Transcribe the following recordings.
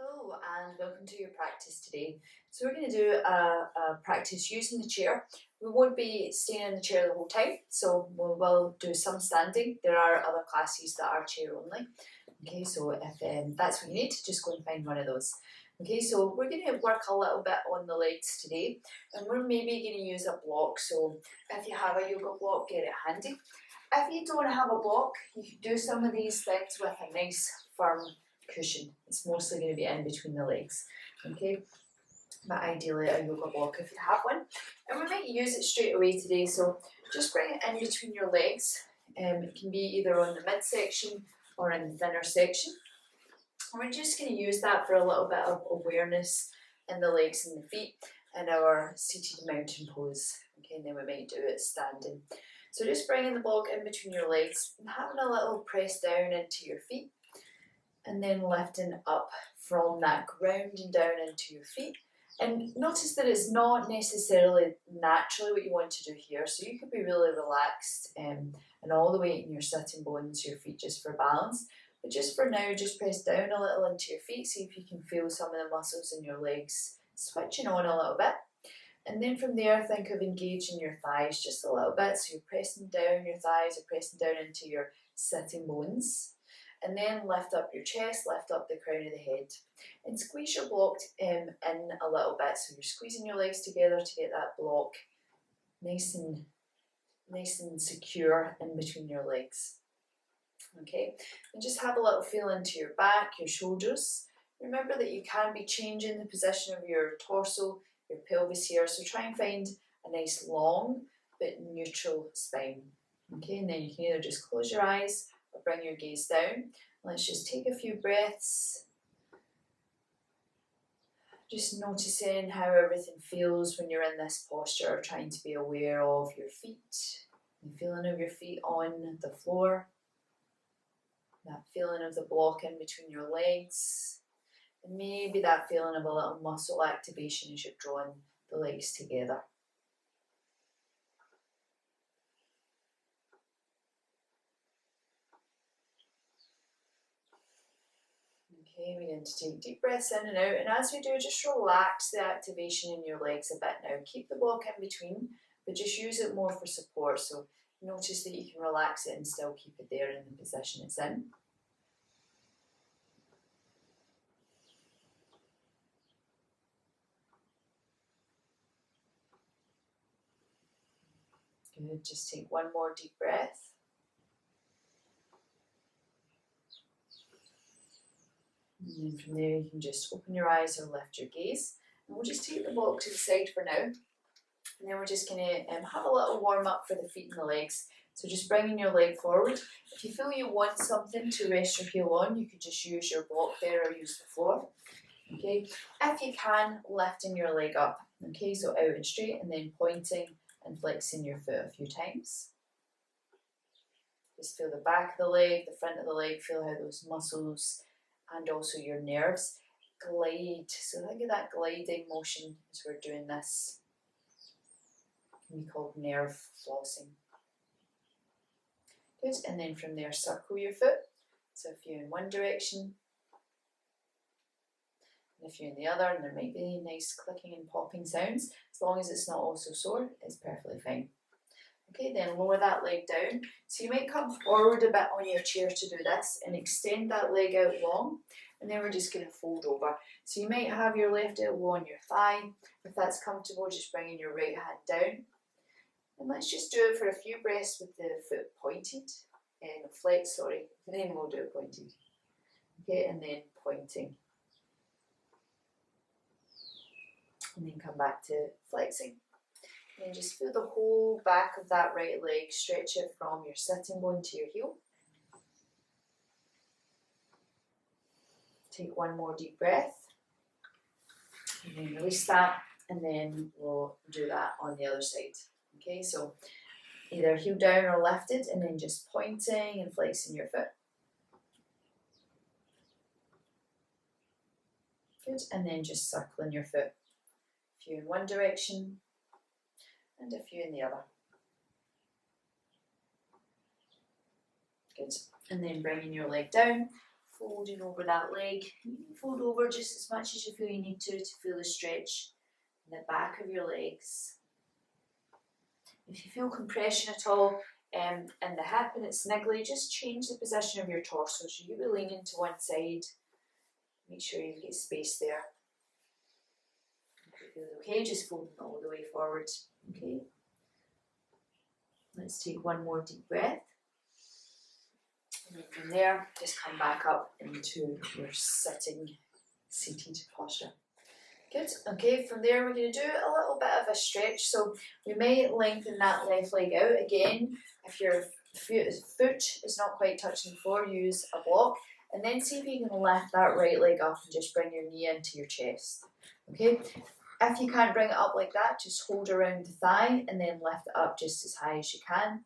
Hello and welcome to your practice today. So we're going to do a practice using the chair. We won't be staying in the chair the whole time, so we will do some standing. There are other classes that are chair only. Okay, so if that's what you need, just go and find one of those. Okay, so we're going to work a little bit on the legs today, and we're maybe going to use a block. So if you have a yoga block, get it handy. If you don't have a block, you can do some of these things with a nice firm cushion. It's mostly going to be in between the legs, okay? But ideally a yoga block if you have one. And we might use it straight away today, so just bring it in between your legs. It can be either on the midsection or in the thinner section. And we're just going to use that for a little bit of awareness in the legs and the feet in our seated mountain pose. Okay, and then we might do it standing. So just bringing the block in between your legs and having a little press down into your feet, and then lifting up from that, grounding down into your feet. And notice that it's not necessarily naturally what you want to do here, so you could be really relaxed and all the way in your sitting bones, your feet just for balance. But just for now, just press down a little into your feet, see if you can feel some of the muscles in your legs switching on a little bit. And then from there, think of engaging your thighs just a little bit, so you're pressing down your thighs or pressing down into your sitting bones. And then lift up your chest, lift up the crown of the head. And squeeze your block in a little bit. So you're squeezing your legs together to get that block nice and secure in between your legs. Okay, and just have a little feel into your back, your shoulders. Remember that you can be changing the position of your torso, your pelvis here. So try and find a nice long but neutral spine. Okay, and then you can either just close your eyes or bring your gaze down. Let's just take a few breaths. Just noticing how everything feels when you're in this posture, trying to be aware of your feet, the feeling of your feet on the floor, that feeling of the block in between your legs, and maybe that feeling of a little muscle activation as you're drawing the legs together. Okay, begin to take deep breaths in and out, and as we do, just relax the activation in your legs a bit now. Keep the block in between, but just use it more for support, so notice that you can relax it and still keep it there in the position it's in. Good, just take one more deep breath. And then from there you can just open your eyes or lift your gaze. And we'll just take the block to the side for now. And then we're just going to have a little warm up for the feet and the legs. So just bringing your leg forward. If you feel you want something to rest your heel on, you could just use your block there or use the floor. Okay, if you can, lifting your leg up. Okay, so out and straight, and then pointing and flexing your foot a few times. Just feel the back of the leg, the front of the leg, feel how those muscles and also your nerves glide. So think of that gliding motion as we're doing this. It can be called nerve flossing. Good, and then from there circle your foot. So if you're in one direction, and if you're in the other, and there might be nice clicking and popping sounds, as long as it's not also sore, it's perfectly fine. Okay, then lower that leg down. So you might come forward a bit on your chair to do this and extend that leg out long, and then we're just going to fold over. So you might have your left elbow on your thigh. If that's comfortable, just bringing your right hand down. And let's just do it for a few breaths with the foot pointed, and flex, sorry, and then we'll do it pointed. Okay, and then pointing. And then come back to flexing. And just feel the whole back of that right leg, stretch it from your sitting bone to your heel. Take one more deep breath, and then release that, and then we'll do that on the other side. Okay, so either heel down or lifted, and then just pointing and flexing your foot. Good, and then just circling your foot. A few in one direction, and a few in the other. Good, and then bringing your leg down, folding over that leg. You can fold over just as much as you feel you need to feel the stretch in the back of your legs. If you feel compression at all in the hip and it's niggly, just change the position of your torso. So you be leaning to one side. Make sure you get space there. If it feels okay, just folding all the way forward. Okay. Let's take one more deep breath. And then from there, just come back up into your seated posture. Good. Okay, from there we're going to do a little bit of a stretch. So we may lengthen that left leg out. Again, if your foot is not quite touching the floor, use a block. And then see if you can lift that right leg up and just bring your knee into your chest. Okay? If you can't bring it up like that, just hold around the thigh and then lift it up just as high as you can.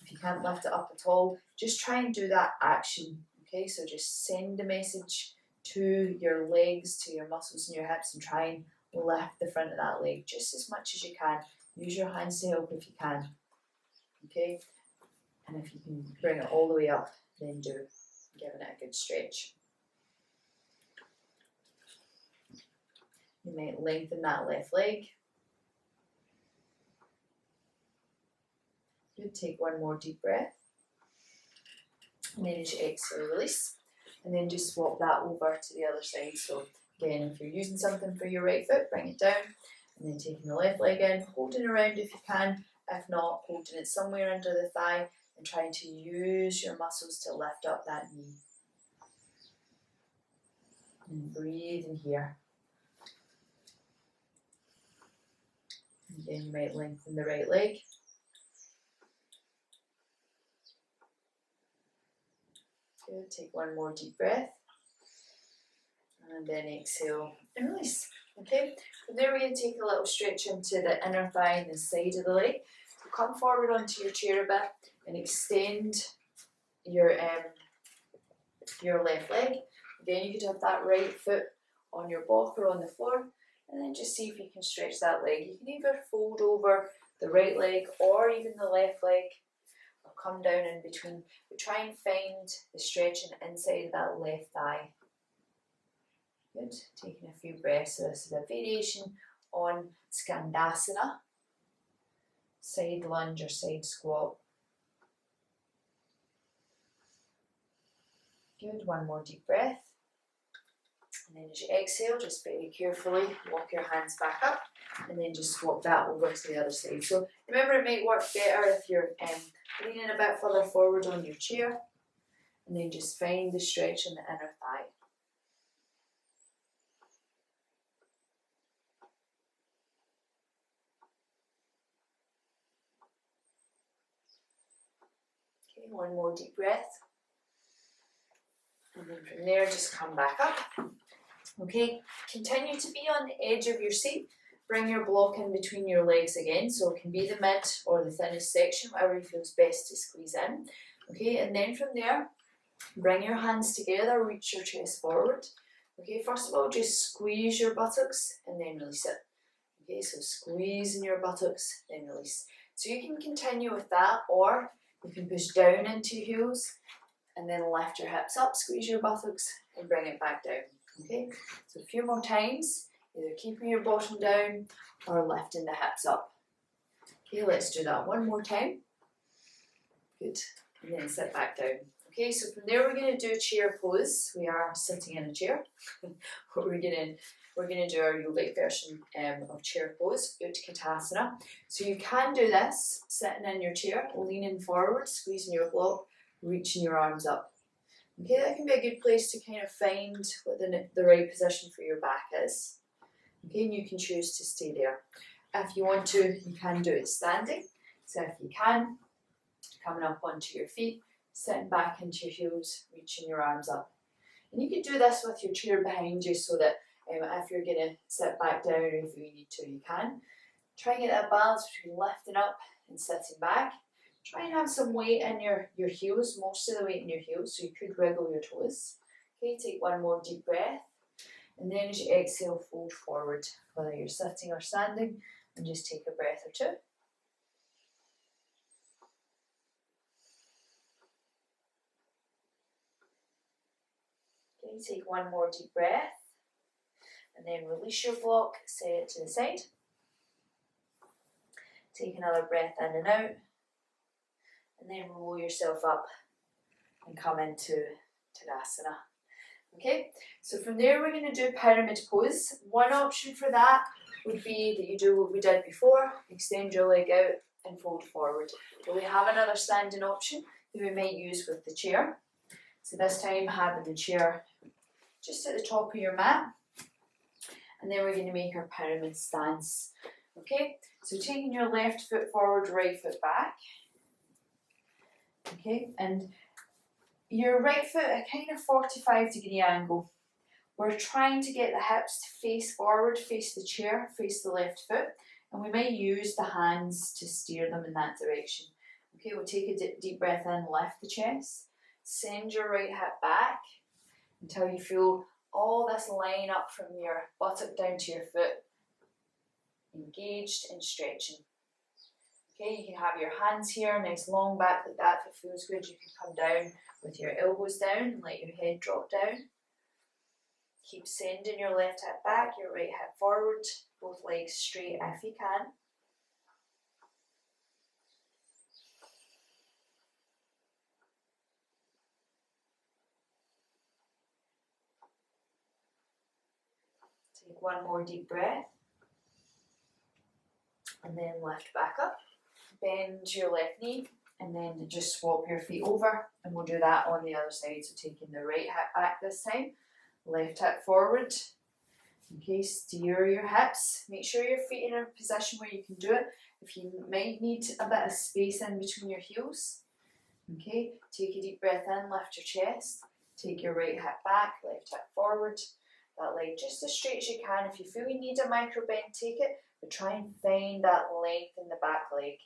If you can't lift it up at all, just try and do that action. Okay, so just send the message to your legs, to your muscles in your hips, and try and lift the front of that leg just as much as you can. Use your hands to help if you can. Okay, and if you can bring it all the way up, then do. Giving it a good stretch. You might lengthen that left leg. Good, take one more deep breath. And then as you exhale, release. And then just swap that over to the other side. So again, if you're using something for your right foot, bring it down. And then taking the left leg in, holding around if you can. If not, holding it somewhere under the thigh and trying to use your muscles to lift up that knee. And breathe in here. Again, you might lengthen the right leg. Good, take one more deep breath. And then exhale and release. Okay, from there we're going to take a little stretch into the inner thigh and the side of the leg. So come forward onto your chair a bit and extend your left leg. Again, you could have that right foot on your block or on the floor, and then just see if you can stretch that leg. You can either fold over the right leg or even the left leg, or come down in between, but try and find the stretching inside of that left thigh. Good, taking a few breaths. So this is a variation on Skandasana, side lunge or side squat. Good, one more deep breath. And then as you exhale, just very carefully walk your hands back up and then just swap that over to the other side. So remember, it might work better if you're leaning a bit further forward on your chair, and then just find the stretch in the inner thigh. Okay, one more deep breath. And then from there, just come back up. Okay, continue to be on the edge of your seat. Bring your block in between your legs again, so it can be the mid or the thinnest section, whatever feels best to squeeze in. Okay, and then from there, bring your hands together, reach your chest forward. Okay, first of all, just squeeze your buttocks and then release it. Okay, so squeezing your buttocks, then release. So you can continue with that, or you can push down into your heels and then lift your hips up, squeeze your buttocks and bring it back down. Okay, so a few more times, either keeping your bottom down or lifting the hips up. Okay, let's do that one more time. Good, and then sit back down. Okay, so from there we're going to do a chair pose. We are sitting in a chair. We're going to do our yogic version of chair pose, Utkatasana. So you can do this sitting in your chair, leaning forward, squeezing your block, reaching your arms up. Okay, that can be a good place to kind of find what the right position for your back is. Okay, and you can choose to stay there. If you want to, you can do it standing. So if you can, coming up onto your feet, sitting back into your heels, reaching your arms up. And you can do this with your chair behind you, so that if you're going to sit back down or if you need to, you can. Try and get that balance between lifting up and sitting back. Try and have some weight in your heels, most of the weight in your heels, so you could wriggle your toes. Okay, take one more deep breath. And then as you exhale, fold forward, whether you're sitting or standing, and just take a breath or two. Okay, take one more deep breath and then release your block, set it to the side. Take another breath in and out and then roll yourself up and come into Tadasana. Okay, so from there we're going to do pyramid pose. One option for that would be that you do what we did before, extend your leg out and fold forward. But we have another standing option that we may use with the chair. So this time having the chair just at the top of your mat, and then we're going to make our pyramid stance. Okay, so taking your left foot forward, right foot back. Okay, and your right foot at kind of 45-degree angle. We're trying to get the hips to face forward, face the chair, face the left foot, and we may use the hands to steer them in that direction. Okay, we'll take a deep breath in, lift the chest, send your right hip back until you feel all this line up from your buttock down to your foot, engaged and stretching. Okay, you can have your hands here, nice long back like that. If it feels good, you can come down with your elbows down and let your head drop down. Keep sending your left hip back, your right hip forward, both legs straight if you can. Take one more deep breath and then lift back up. Bend your left knee and then just swap your feet over, and we'll do that on the other side. So taking the right hip back this time, left hip forward. Okay, steer your hips. Make sure your feet in a position where you can do it. If you might need a bit of space in between your heels. Okay, take a deep breath in, lift your chest. Take your right hip back, left hip forward. That leg just as straight as you can. If you feel you need a micro bend, take it, but try and find that length in the back leg.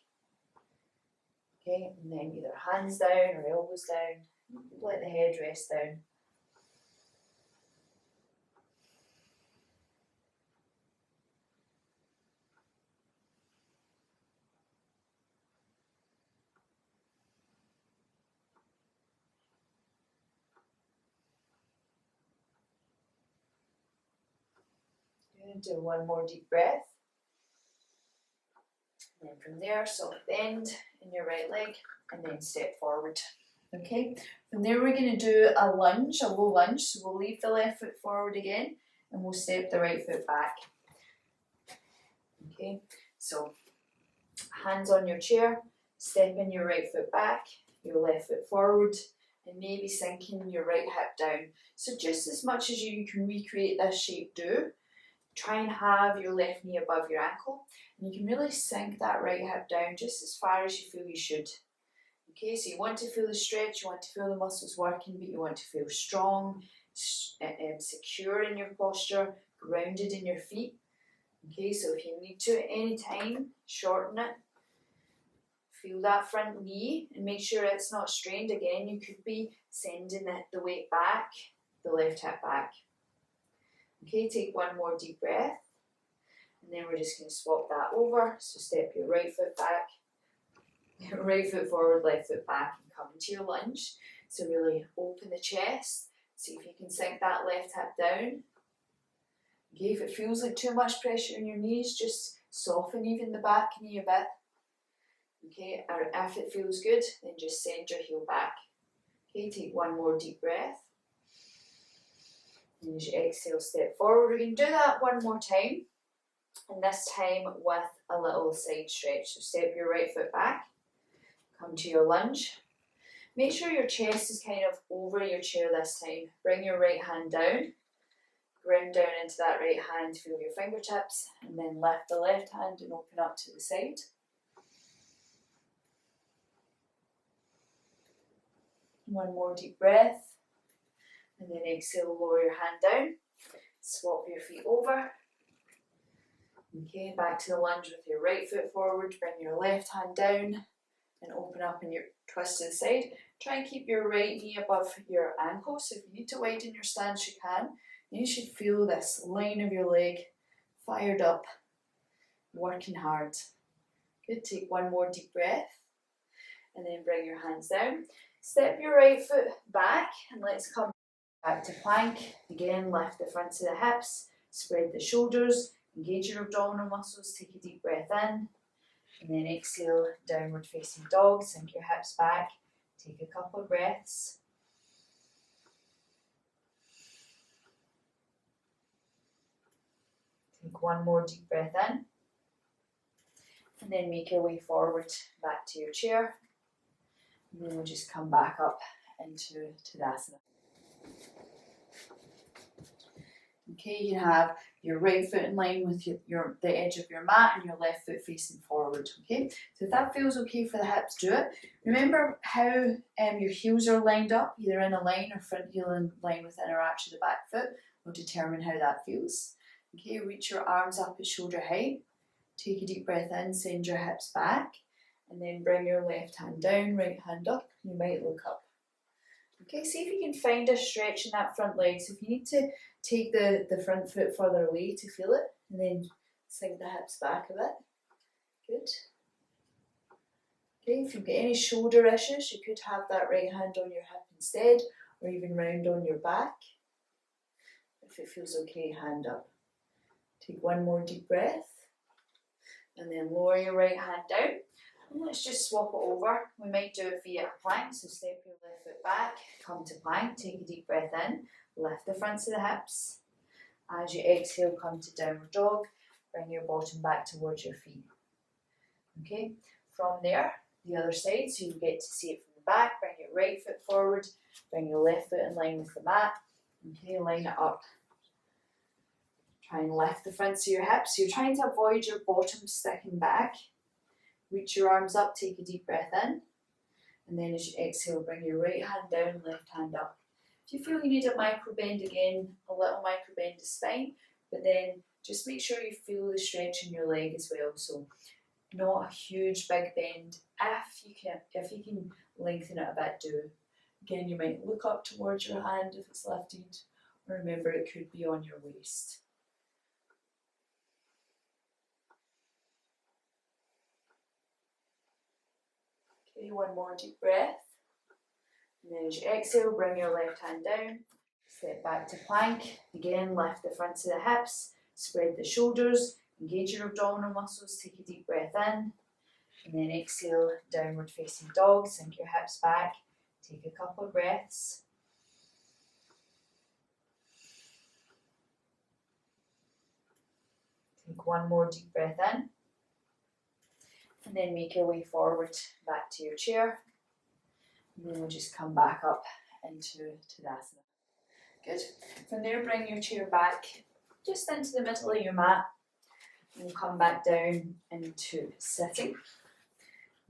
Okay, and then either hands down or elbows down. Let the head rest down. Do one more deep breath. And then from there, soft bend in your right leg and then step forward. Okay, from there we're going to do a lunge, a low lunge. So we'll leave the left foot forward again and we'll step the right foot back. Okay, so hands on your chair, stepping your right foot back, your left foot forward, and maybe sinking your right hip down. So just as much as you can recreate this shape, do. Try and have your left knee above your ankle, and you can really sink that right hip down just as far as you feel you should. Okay, so you want to feel the stretch, you want to feel the muscles working, but you want to feel strong, secure in your posture, grounded in your feet. Okay, so if you need to at any time, shorten it. Feel that front knee and make sure it's not strained. Again, you could be sending the weight back, the left hip back. Okay, take one more deep breath, and then we're just going to swap that over. So step your right foot back, right foot forward, left foot back, and come into your lunge. So really open the chest, see if you can sink that left hip down. Okay, if it feels like too much pressure in your knees, just soften even the back knee a bit. Okay, or if it feels good, then just send your heel back. Okay, take one more deep breath. And as you exhale, step forward. We're going to do that one more time, and this time with a little side stretch. So step your right foot back, come to your lunge. Make sure your chest is kind of over your chair this time. Bring your right hand down, ground down into that right hand, feel your fingertips, and then lift the left hand and open up to the side. One more deep breath. And then exhale, lower your hand down, swap your feet over. Okay, back to the lunge with your right foot forward, bring your left hand down and open up in your twist to the side. Try and keep your right knee above your ankle, so if you need to widen your stance, you can. You should feel this line of your leg fired up, working hard. Good, take one more deep breath and then bring your hands down. Step your right foot back and let's come Back to plank. Again, lift the fronts of the hips, spread the shoulders, engage your abdominal muscles, take a deep breath in, and then exhale, downward facing dog, sink your hips back, take a couple of breaths. Take one more deep breath in, and then make your way forward back to your chair, and then we'll just come back up into Tadasana. Okay, you can have your right foot in line with the edge of your mat and your left foot facing forward. Okay, so if that feels okay for the hips, do it. Remember how your heels are lined up, either in a line or front heel in line with the inner arch of the back foot will determine how that feels. Okay, reach your arms up at shoulder height. Take a deep breath in, send your hips back, and then bring your left hand down, right hand up. You might look up. Okay, see if you can find a stretch in that front leg. So if you need to take the front foot further away to feel it, and then sink the hips back a bit. Good. Okay, if you've got any shoulder issues, you could have that right hand on your hip instead, or even round on your back. If it feels okay, hand up. Take one more deep breath, and then lower your right hand down. And let's just swap it over. We might do it via a plank, so step your left foot back, come to plank, take a deep breath in, lift the fronts of the hips. As you exhale, come to downward dog, bring your bottom back towards your feet. Okay, from there, the other side, so you get to see it from the back, bring your right foot forward, bring your left foot in line with the mat. Okay, line it up. Try and lift the fronts of your hips. So you're trying to avoid your bottom sticking back. Reach your arms up, take a deep breath in, and then as you exhale, bring your right hand down, left hand up. If you feel you need a micro bend again, a little micro bend to spine, but then just make sure you feel the stretch in your leg as well. So not a huge big bend. If you can lengthen it a bit, do. Again, you might look up towards your hand if it's lifted, or remember it could be on your waist. Okay, one more deep breath. And then as you exhale, bring your left hand down, step back to plank. Again, lift the fronts of the hips, spread the shoulders, engage your abdominal muscles, take a deep breath in, and then exhale, downward facing dog, sink your hips back, take a couple of breaths. Take one more deep breath in, and then make your way forward back to your chair. And then we'll just come back up into Tadasana. Good. From there, bring your chair back just into the middle of your mat. And we'll come back down into sitting.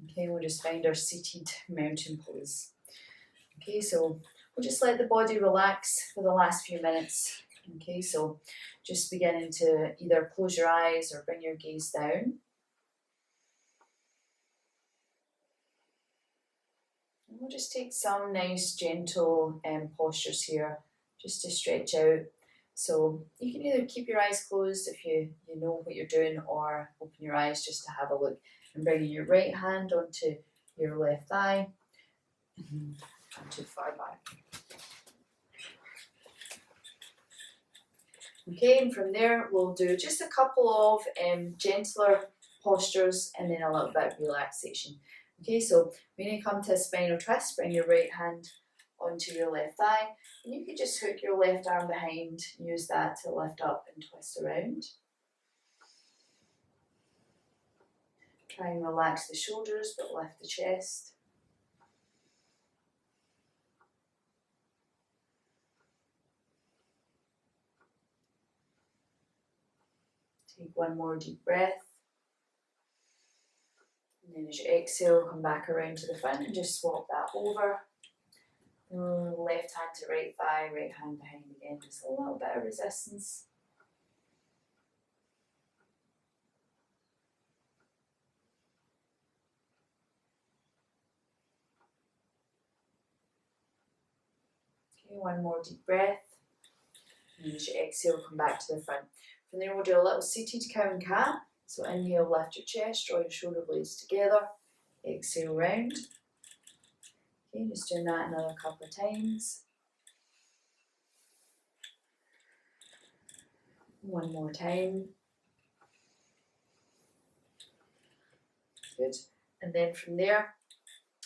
Okay, we'll just find our seated mountain pose. Okay, so we'll just let the body relax for the last few minutes. Okay, so just beginning to either close your eyes or bring your gaze down. And we'll just take some nice gentle postures here just to stretch out. So you can either keep your eyes closed if you know what you're doing, or open your eyes just to have a look. And bringing your right hand onto your left thigh, not too far back. Okay, and from there we'll do just a couple of gentler postures and then a little bit of relaxation. Okay, so when you come to a spinal twist, bring your right hand onto your left thigh, and you can just hook your left arm behind, use that to lift up and twist around. Try and relax the shoulders, but lift the chest. Take one more deep breath. And then as you exhale, come back around to the front and just swap that over. Left hand to right thigh, right hand behind again, just a little bit of resistance. Okay, one more deep breath. And as you exhale, come back to the front. From there, we'll do a little seated cow and cat. So inhale, lift your chest, draw your shoulder blades together. Exhale, round. Okay, just doing that another couple of times. One more time. Good. And then from there,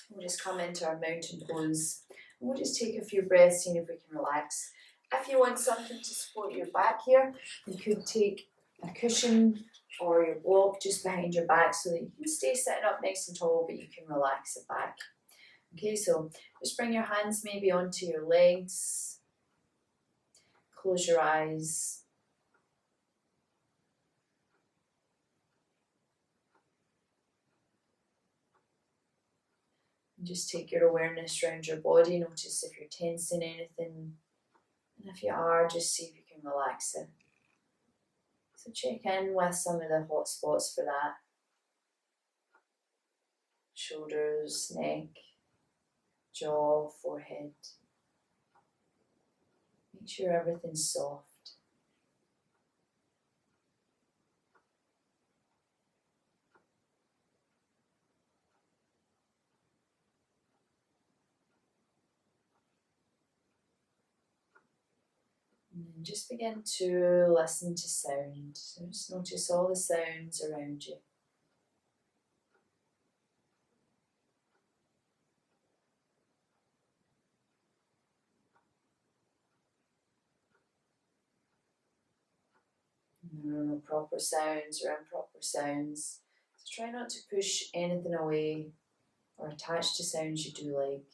we'll just come into our mountain pose. We'll just take a few breaths, seeing if we can relax. If you want something to support your back here, you could take a cushion or your block just behind your back so that you can stay sitting up nice and tall, but you can relax it back. Okay, so just bring your hands maybe onto your legs. Close your eyes. And just take your awareness around your body. Notice if you're tensing anything. And if you are, just see if you can relax it. So check in with some of the hot spots for that. Shoulders, neck, jaw, forehead. Make sure everything's soft. And then just begin to listen to sound. So just notice all the sounds around you. There are no proper sounds or improper sounds. So try not to push anything away or attach to sounds you do like.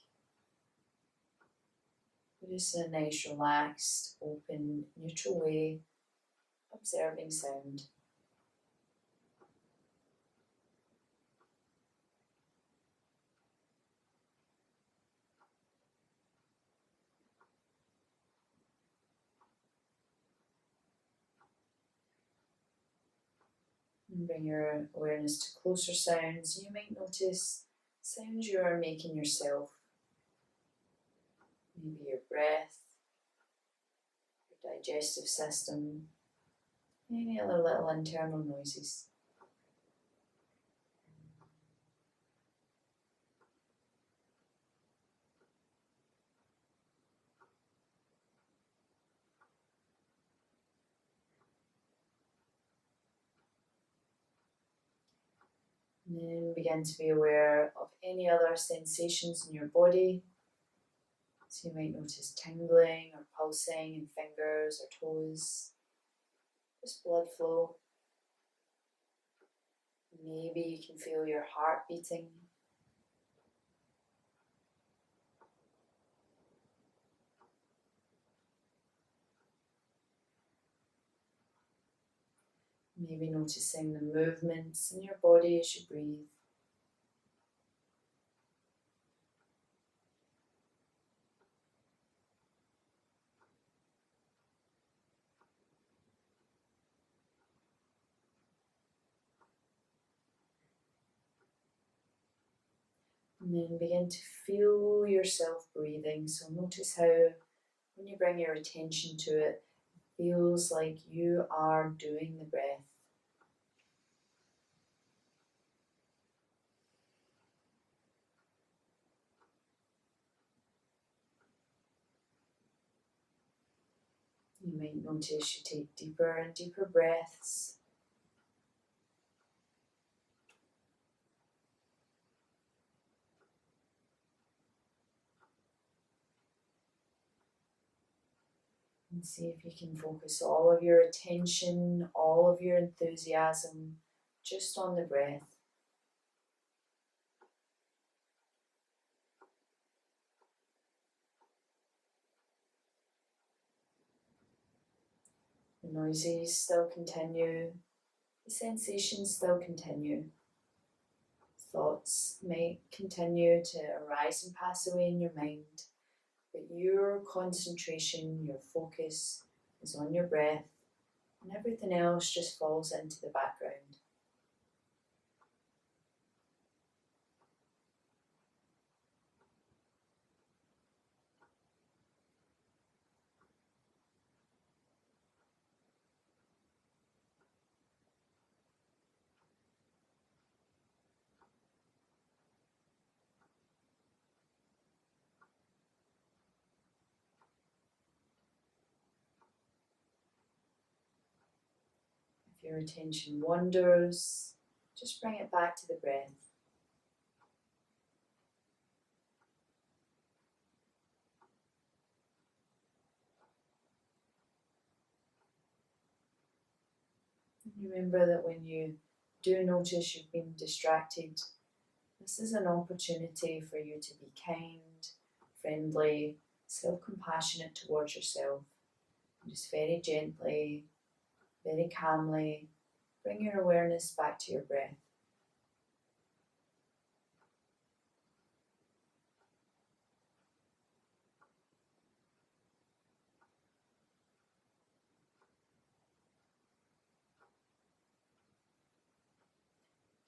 But just in a nice, relaxed, open, neutral way, observing sound. And bring your awareness to closer sounds. You might notice sounds you are making yourself. Maybe your breath, your digestive system, any other little internal noises. And then begin to be aware of any other sensations in your body. So you might notice tingling or pulsing in fingers or toes, just blood flow. Maybe you can feel your heart beating. Maybe noticing the movements in your body as you breathe. And then begin to feel yourself breathing. So notice how when you bring your attention to it, it feels like you are doing the breath. You might notice you take deeper and deeper breaths. And see if you can focus all of your attention, all of your enthusiasm just on the breath. The noises still continue, the sensations still continue. Thoughts may continue to arise and pass away in your mind, but your concentration, your focus is on your breath, and everything else just falls into the background. If your attention wanders, just bring it back to the breath. Remember that when you do notice you've been distracted, this is an opportunity for you to be kind, friendly, self-compassionate towards yourself. And just very gently, very calmly, bring your awareness back to your breath.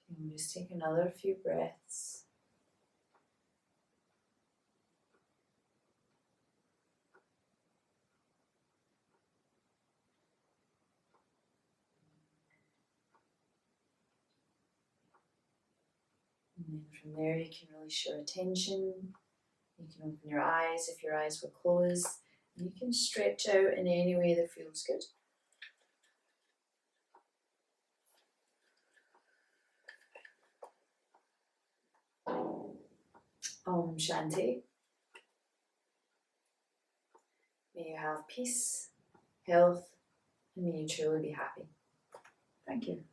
And just take another few breaths. And then from there you can release your attention. You can open your eyes if your eyes were closed. And you can stretch out in any way that feels good. Om Shanti. May you have peace, health, and may you truly be happy. Thank you.